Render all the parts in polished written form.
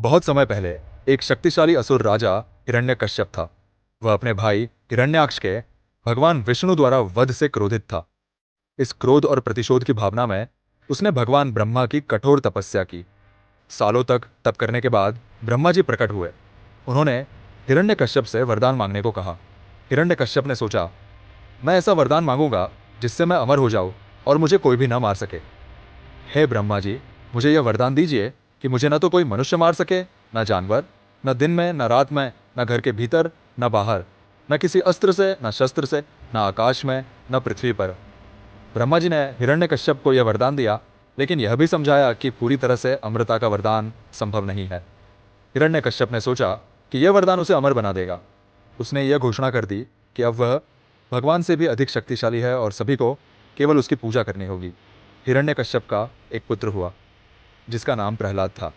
बहुत समय पहले एक शक्तिशाली असुर राजा हिरण्यकश्यप था। वह अपने भाई हिरण्याक्ष के भगवान विष्णु द्वारा वध से क्रोधित था। इस क्रोध और प्रतिशोध की भावना में उसने भगवान ब्रह्मा की कठोर तपस्या की। सालों तक तप करने के बाद ब्रह्मा जी प्रकट हुए। उन्होंने हिरण्यकश्यप से वरदान मांगने को कहा। हिरण्यकश्यप ने सोचा, मैं ऐसा वरदान मांगूंगा जिससे मैं अमर हो जाऊं और मुझे कोई भी न मार सके। हे ब्रह्मा जी, मुझे यह वरदान दीजिए कि मुझे न तो कोई मनुष्य मार सके, न जानवर, न दिन में, न रात में, न घर के भीतर, न बाहर, न किसी अस्त्र से, न शस्त्र से, न आकाश में, न पृथ्वी पर। ब्रह्मा जी ने हिरण्यकश्यप को यह वरदान दिया, लेकिन यह भी समझाया कि पूरी तरह से अमरता का वरदान संभव नहीं है। हिरण्यकश्यप ने सोचा कि यह वरदान उसे अमर बना देगा। उसने यह घोषणा कर दी कि अब वह भगवान से भी अधिक शक्तिशाली है और सभी को केवल उसकी पूजा करनी होगी। हिरण्यकश्यप का एक पुत्र हुआ जिसका नाम प्रहलाद था।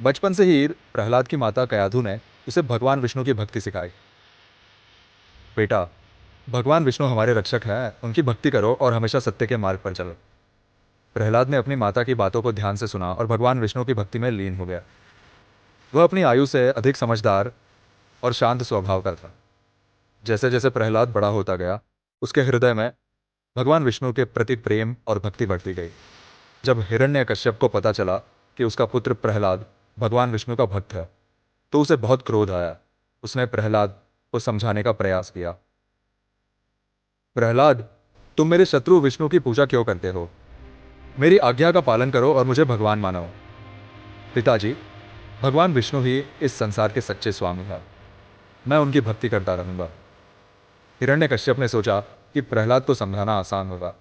बचपन से ही प्रहलाद की माता कयाधु ने उसे भगवान विष्णु की भक्ति सिखाई। बेटा, भगवान विष्णु हमारे रक्षक हैं, उनकी भक्ति करो और हमेशा सत्य के मार्ग पर चलो। प्रहलाद ने अपनी माता की बातों को ध्यान से सुना और भगवान विष्णु की भक्ति में लीन हो गया। वह अपनी आयु से अधिक समझदार और शांत स्वभाव का था। जैसे जैसे प्रहलाद बड़ा होता गया, उसके हृदय में भगवान विष्णु के प्रति प्रेम और भक्ति बढ़ती गई। जब हिरण्यकश्यप को पता चला कि उसका पुत्र प्रहलाद भगवान विष्णु का भक्त है, तो उसे बहुत क्रोध आया। उसने प्रहलाद को समझाने का प्रयास किया। प्रहलाद, तुम मेरे शत्रु विष्णु की पूजा क्यों करते हो? मेरी आज्ञा का पालन करो और मुझे भगवान मानो। पिताजी, भगवान विष्णु ही इस संसार के सच्चे स्वामी हैं। मैं उनकी भक्ति करता रहूंगा। हिरण्यकश्यप ने सोचा कि प्रहलाद को समझाना आसान होगा,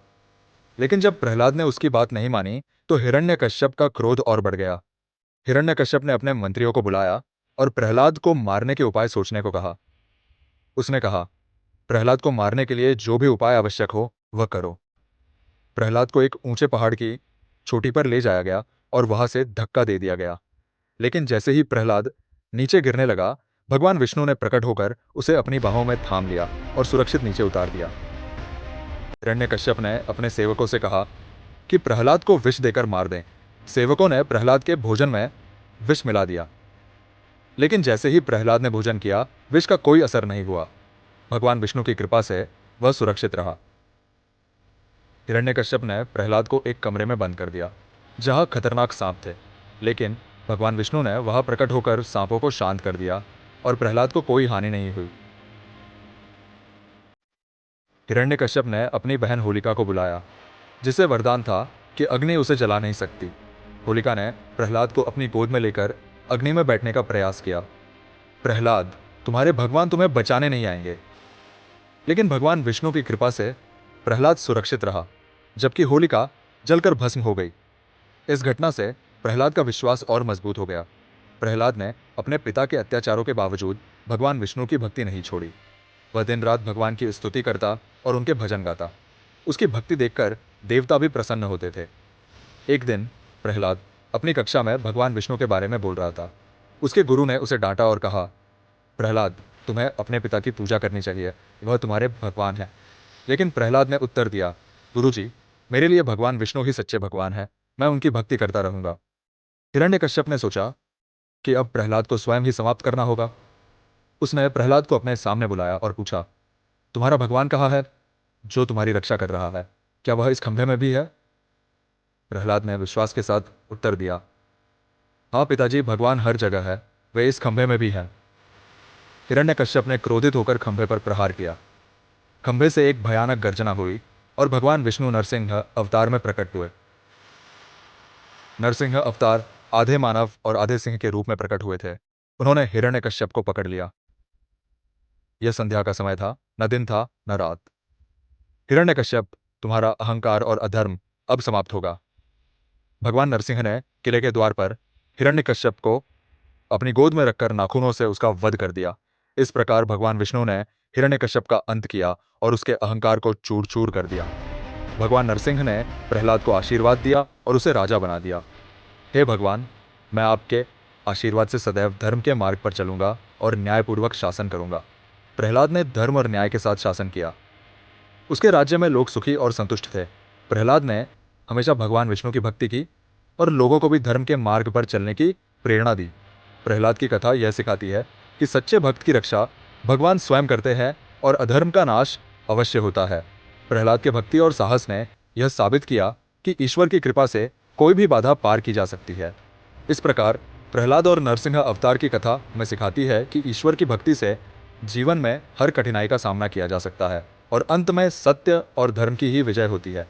लेकिन जब प्रहलाद ने उसकी बात नहीं मानी, तो हिरण्यकश्यप का क्रोध और बढ़ गया। हिरण्यकश्यप ने अपने मंत्रियों को बुलाया और प्रहलाद को मारने के उपाय सोचने को कहा। उसने कहा, प्रहलाद को मारने के लिए जो भी उपाय आवश्यक हो वह करो। प्रहलाद को एक ऊंचे पहाड़ की चोटी पर ले जाया गया और वहां से धक्का दे दिया गया। लेकिन जैसे ही प्रहलाद नीचे गिरने लगा, भगवान विष्णु ने प्रकट होकर उसे अपनी बाहों में थाम लिया और सुरक्षित नीचे उतार दिया। हिरण्यकश्यप ने अपने सेवकों से कहा कि प्रहलाद को विष देकर मार दें। सेवकों ने प्रहलाद के भोजन में विष मिला दिया, लेकिन जैसे ही प्रहलाद ने भोजन किया, विष का कोई असर नहीं हुआ। भगवान विष्णु की कृपा से वह सुरक्षित रहा। हिरण्यकश्यप ने प्रहलाद को एक कमरे में बंद कर दिया जहां खतरनाक सांप थे, लेकिन भगवान विष्णु ने वहां प्रकट होकर सांपों को शांत कर दिया और प्रहलाद को कोई हानि नहीं हुई। हिरण्यकश्यप ने अपनी बहन होलिका को बुलाया, जिसे वरदान था कि अग्नि उसे जला नहीं सकती। होलिका ने प्रहलाद को अपनी गोद में लेकर अग्नि में बैठने का प्रयास किया। प्रहलाद, तुम्हारे भगवान तुम्हें बचाने नहीं आएंगे। लेकिन भगवान विष्णु की कृपा से प्रहलाद सुरक्षित रहा, जबकि होलिका जलकर भस्म हो गई। इस घटना से प्रहलाद का विश्वास और मजबूत हो गया। प्रहलाद ने अपने पिता के अत्याचारों के बावजूद भगवान विष्णु की भक्ति नहीं छोड़ी। वह दिन रात भगवान की स्तुति करता और उनके भजन गाता। उसकी भक्ति देखकर देवता भी प्रसन्न होते थे। एक दिन प्रहलाद अपनी कक्षा में भगवान विष्णु के बारे में बोल रहा था। उसके गुरु ने उसे डांटा और कहा, प्रहलाद, तुम्हें अपने पिता की पूजा करनी चाहिए, वह तुम्हारे भगवान हैं। लेकिन प्रहलाद ने उत्तर दिया, गुरुजी, मेरे लिए भगवान विष्णु ही सच्चे भगवान हैं। मैं उनकी भक्ति करता रहूंगा। हिरण्यकश्यप ने सोचा कि अब प्रहलाद को स्वयं ही समाप्त करना होगा। उसने प्रहलाद को अपने सामने बुलाया और पूछा, तुम्हारा भगवान कहाँ है जो तुम्हारी रक्षा कर रहा है? क्या वह इस खंभे में भी है? प्रहलाद ने विश्वास के साथ उत्तर दिया, हाँ पिताजी, भगवान हर जगह है, वे इस खंभे में भी हैं। हिरण्यकश्यप ने क्रोधित होकर खंभे पर प्रहार किया। खंभे से एक भयानक गर्जना हुई और भगवान विष्णु नरसिंह अवतार में प्रकट हुए। नरसिंह अवतार आधे मानव और आधे सिंह के रूप में प्रकट हुए थे। उन्होंने हिरण्यकश्यप को पकड़ लिया। यह संध्या का समय था, न दिन था न रात। हिरण्यकश्यप, तुम्हारा अहंकार और अधर्म अब समाप्त होगा। भगवान नरसिंह ने किले के द्वार पर हिरण्यकश्यप को अपनी गोद में रखकर नाखूनों से उसका वध कर दिया। इस प्रकार भगवान विष्णु ने हिरण्यकश्यप का अंत किया और उसके अहंकार को चूर चूर कर दिया। भगवान नरसिंह ने प्रहलाद को आशीर्वाद दिया और उसे राजा बना दिया। हे भगवान, मैं आपके आशीर्वाद से सदैव धर्म के मार्ग पर चलूंगा और न्यायपूर्वक शासन करूंगा। प्रहलाद ने धर्म और न्याय के साथ शासन किया। उसके राज्य में लोग सुखी और संतुष्ट थे। प्रहलाद ने हमेशा भगवान विष्णु की भक्ति की और लोगों को भी धर्म के मार्ग पर चलने की प्रेरणा दी। प्रहलाद की कथा यह सिखाती है कि सच्चे भक्त की रक्षा भगवान स्वयं करते हैं और अधर्म का नाश अवश्य होता है। प्रहलाद के भक्ति और साहस ने यह साबित किया कि ईश्वर की कृपा से कोई भी बाधा पार की जा सकती है। इस प्रकार प्रहलाद और नरसिंह अवतार की कथा हमें सिखाती है कि ईश्वर की भक्ति से जीवन में हर कठिनाई का सामना किया जा सकता है और अंत में सत्य और धर्म की ही विजय होती है।